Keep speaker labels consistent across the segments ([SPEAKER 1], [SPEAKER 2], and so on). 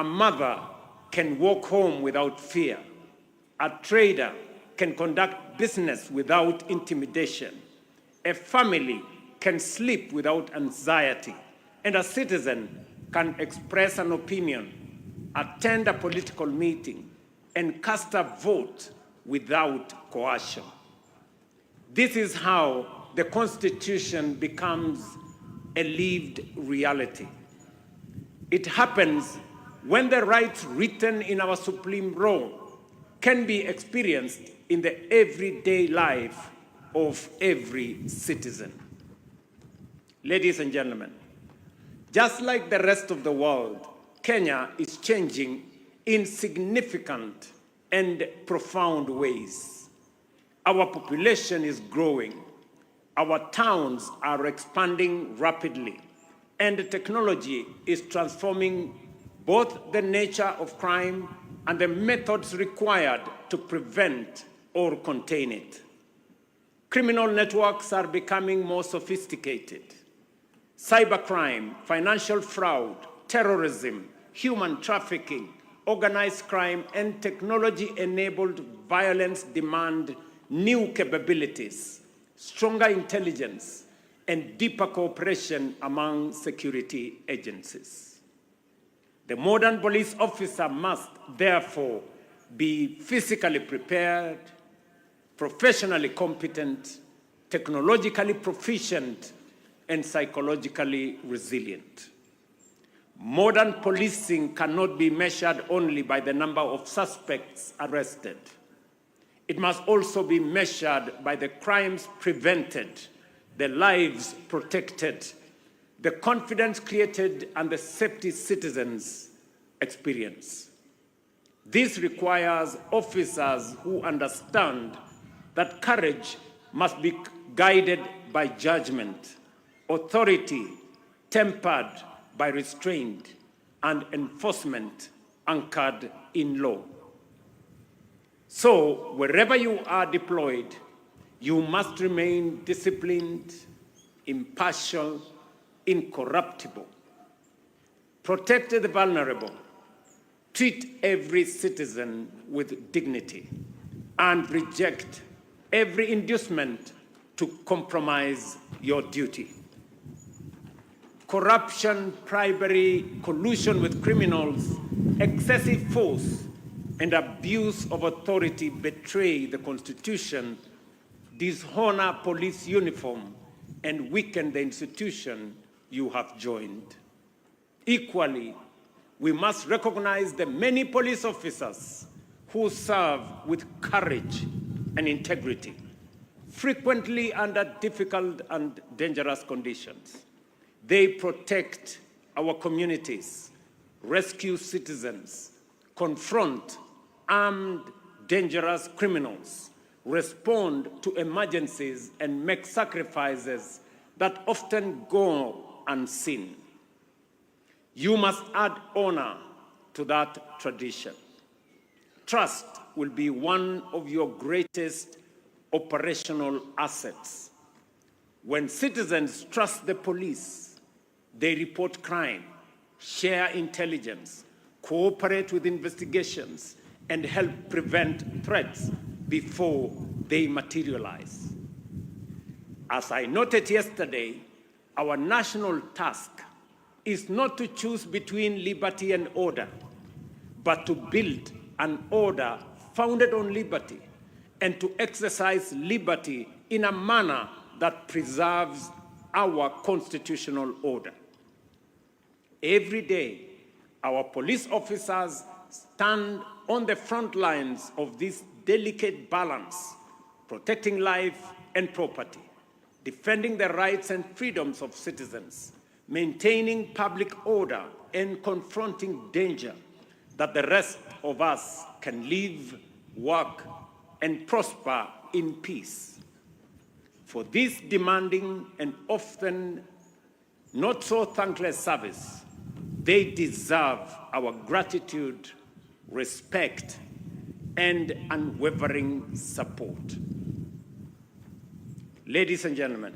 [SPEAKER 1] A mother can walk home without fear. A trader can conduct business without intimidation. A family can sleep without anxiety. And a citizen can express an opinion, attend a political meeting, and cast a vote without coercion. This is how the Constitution becomes a lived reality. It happens when the rights written in our supreme law can be experienced in the everyday life of every citizen. Ladies and gentlemen, just like the rest of the world, Kenya is changing in significant and profound ways. Our population is growing, our towns are expanding rapidly, and technology is transforming both the nature of crime and the methods required to prevent or contain it. Criminal networks are becoming more sophisticated. Cybercrime, financial fraud, terrorism, human trafficking, organized crime, and technology-enabled violence demand new capabilities, stronger intelligence, and deeper cooperation among security agencies. The modern police officer must, therefore, be physically prepared, professionally competent, technologically proficient, and psychologically resilient. Modern policing cannot be measured only by the number of suspects arrested. It must also be measured by the crimes prevented, the lives protected, the confidence created, and the safety citizens experience. This requires officers who understand that courage must be guided by judgment, authority tempered by restraint, and enforcement anchored in law. So, wherever you are deployed, you must remain disciplined, impartial, incorruptible. Protect the vulnerable. Treat every citizen with dignity, and reject every inducement to compromise your duty. Corruption, bribery, collusion with criminals, excessive force, and abuse of authority betray the Constitution, dishonor police uniform, and weaken the institution you have joined. Equally, we must recognize the many police officers who serve with courage and integrity, frequently under difficult and dangerous conditions. They protect our communities, rescue citizens, confront armed, dangerous criminals, respond to emergencies, and make sacrifices that often go unseen. You must add honor to that tradition. Trust will be one of your greatest operational assets. When citizens trust the police, they report crime, share intelligence, cooperate with investigations, and help prevent threats before they materialize. As I noted yesterday, our national task is not to choose between liberty and order, but to build an order founded on liberty and to exercise liberty in a manner that preserves our constitutional order. Every day, our police officers stand on the front lines of this delicate balance, protecting life and property, defending the rights and freedoms of citizens, maintaining public order, and confronting danger that the rest of us can live, work, and prosper in peace. For this demanding and often not so thankless service, they deserve our gratitude, respect, and unwavering support. Ladies and gentlemen,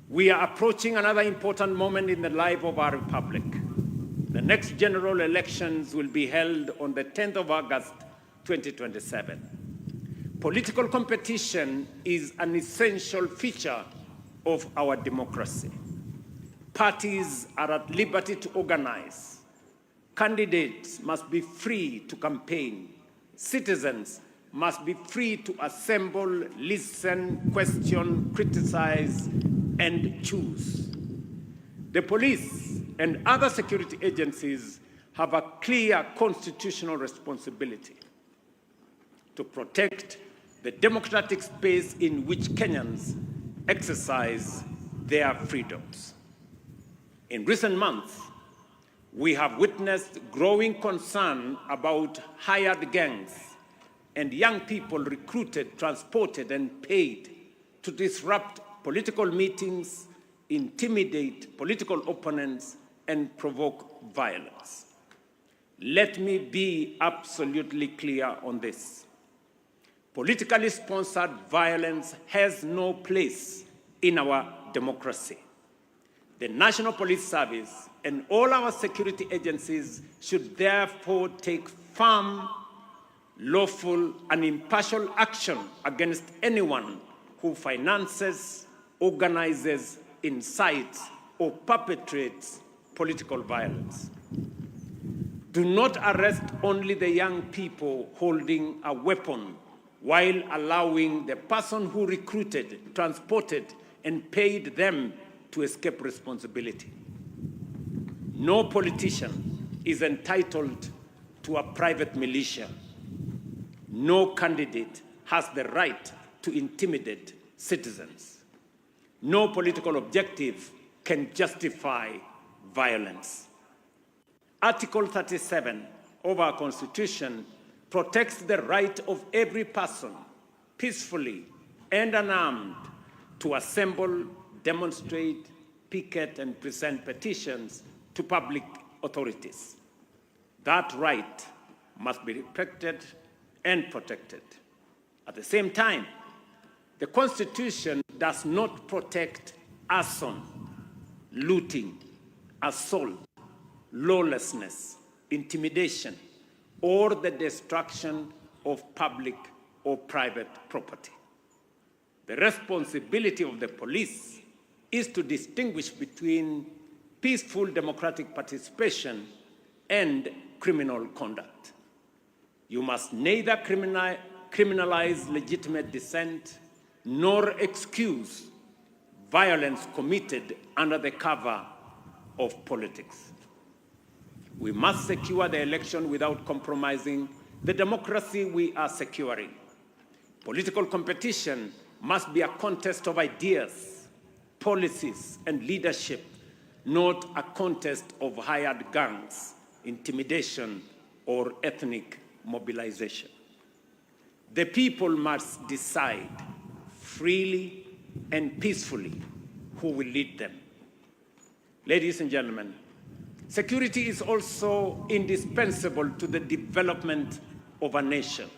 [SPEAKER 1] we are approaching another important moment in the life of our republic. The next general elections will be held on the 10th of August, 2027. Political competition is an essential feature of our democracy. Parties are at liberty to organize. Candidates must be free to campaign. Citizens must be free to assemble, listen, question, criticize, and choose. The police and other security agencies have a clear constitutional responsibility to protect the democratic space in which Kenyans exercise their freedoms. In recent months, we have witnessed growing concern about hired gangs and young people recruited, transported, and paid to disrupt political meetings, intimidate political opponents, and provoke violence. Let me be absolutely clear on this. Politically sponsored violence has no place in our democracy. The National Police Service and all our security agencies should therefore take firm, lawful, and impartial action against anyone who finances, organizes, incites, or perpetrates political violence. Do not arrest only the young people holding a weapon while allowing the person who recruited, transported, and paid them to escape responsibility. No politician is entitled to a private militia. No candidate has the right to intimidate citizens. No political objective can justify violence. Article 37 of our Constitution protects the right of every person, peacefully and unarmed, to assemble, demonstrate, picket, and present petitions to public authorities. That right must be respected and protected. At the same time, the Constitution does not protect arson, looting, assault, lawlessness, intimidation, or the destruction of public or private property. The responsibility of the police is to distinguish between peaceful democratic participation and criminal conduct. You must neither criminalize legitimate dissent nor excuse violence committed under the cover of politics. We must secure the election without compromising the democracy we are securing. Political competition must be a contest of ideas, policies, and leadership, not a contest of hired gangs, intimidation, or ethnic mobilization. The people must decide freely and peacefully who will lead them. Ladies and gentlemen, security is also indispensable to the development of a nation.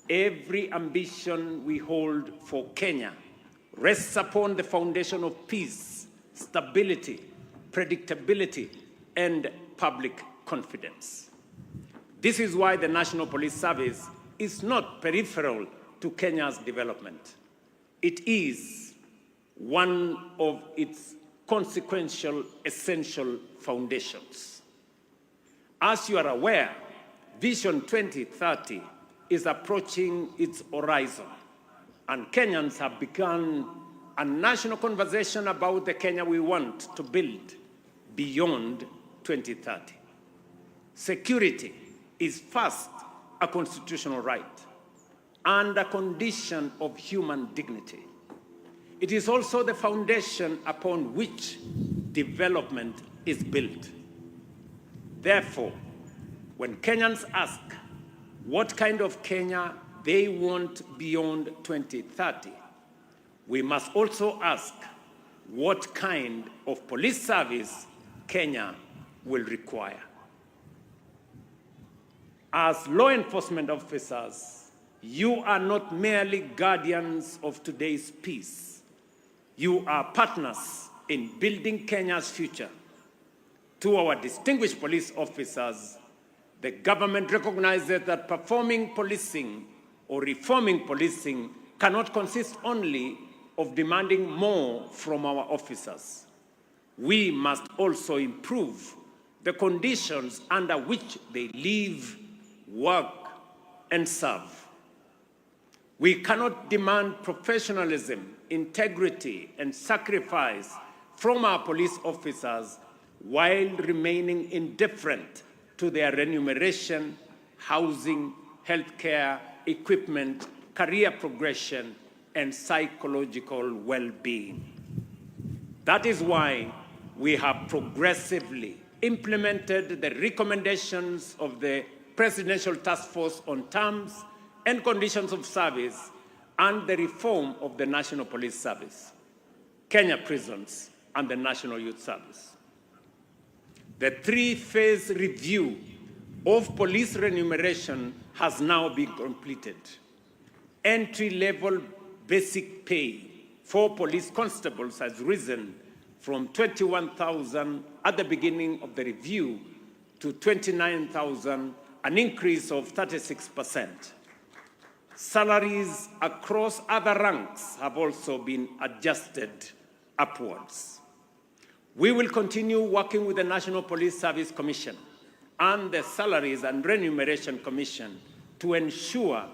[SPEAKER 1] Every ambition we hold for Kenya rests upon the foundation of peace, stability, predictability, and public confidence. This is why the National Police Service is not peripheral to Kenya's development. It is one of its consequential, essential foundations. As you are aware, Vision 2030 is approaching its horizon, and Kenyans have begun a national conversation about the Kenya we want to build beyond 2030. Security is first a constitutional right and a condition of human dignity. It is also the foundation upon which development is built. Therefore, when Kenyans ask what kind of Kenya they want beyond 2030, we must also ask what kind of police service Kenya will require. As law enforcement officers, you are not merely guardians of today's peace. You are partners in building Kenya's future. To our distinguished police officers, the government recognizes that performing policing or reforming policing cannot consist only of demanding more from our officers. We must also improve the conditions under which they live, work, and serve. We cannot demand professionalism, integrity, and sacrifice from our police officers while remaining indifferent to their remuneration, housing, healthcare, equipment, career progression, and psychological well-being. That is why we have progressively implemented the recommendations of the Presidential Task Force on Terms and Conditions of Service and the reform of the National Police Service, Kenya Prisons, and the National Youth Service. The three-phase review of police remuneration has now been completed. Entry-level basic pay for police constables has risen from 21,000 at the beginning of the review to 29,000, an increase of 36%. Salaries across other ranks have also been adjusted upwards. We will continue working with the National Police Service Commission and the Salaries and Remuneration Commission to ensure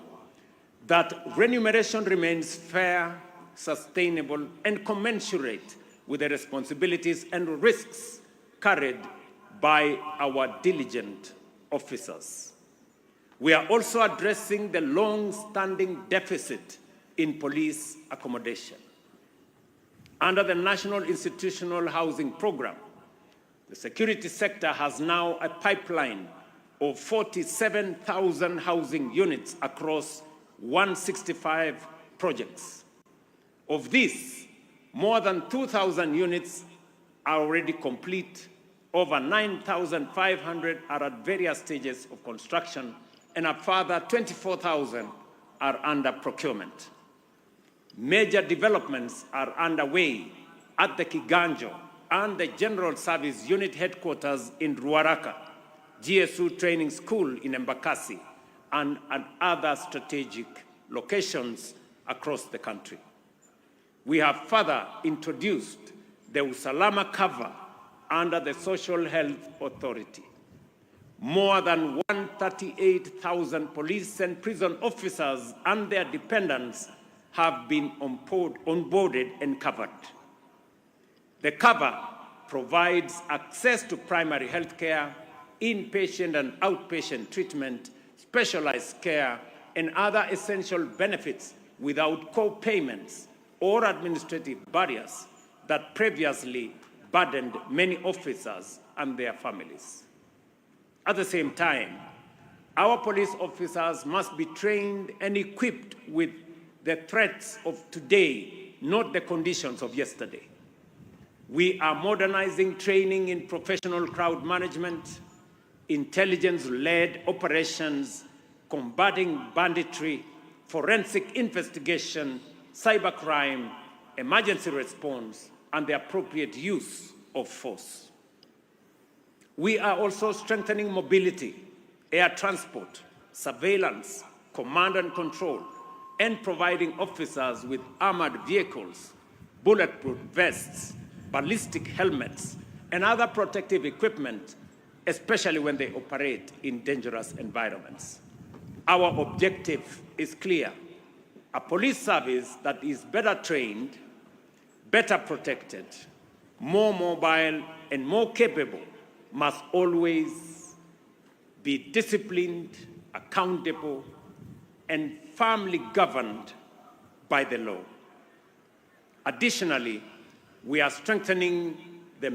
[SPEAKER 1] that remuneration remains fair, sustainable, and commensurate with the responsibilities and risks carried by our diligent officers. We are also addressing the long-standing deficit in police accommodation. Under the National Institutional Housing Program, the security sector has now a pipeline of 47,000 housing units across 165 projects. Of these, more than 2,000 units are already complete, over 9,500 are at various stages of construction, and a further 24,000 are under procurement. Major developments are underway at the Kiganjo and the General Service Unit Headquarters in Ruaraka, GSU Training School in Embakasi, and other strategic locations across the country. We have further introduced the Usalama cover under the Social Health Authority. More than 138,000 police and prison officers and their dependents have been onboarded and covered. The cover provides access to primary health care, inpatient and outpatient treatment, specialized care, and other essential benefits without co-payments or administrative barriers that previously burdened many officers and their families. At the same time, our police officers must be trained and equipped with the threats of today, not the conditions of yesterday. We are modernizing training in professional crowd management, intelligence-led operations, combating banditry, forensic investigation, cybercrime, emergency response, and the appropriate use of force. We are also strengthening mobility, air transport, surveillance, command and control, and providing officers with armored vehicles, bulletproof vests, ballistic helmets, and other protective equipment, especially when they operate in dangerous environments. Our objective is clear: a police service that is better trained, better protected, more mobile, and more capable must always be disciplined, accountable, and firmly governed by the law. Additionally, we are strengthening the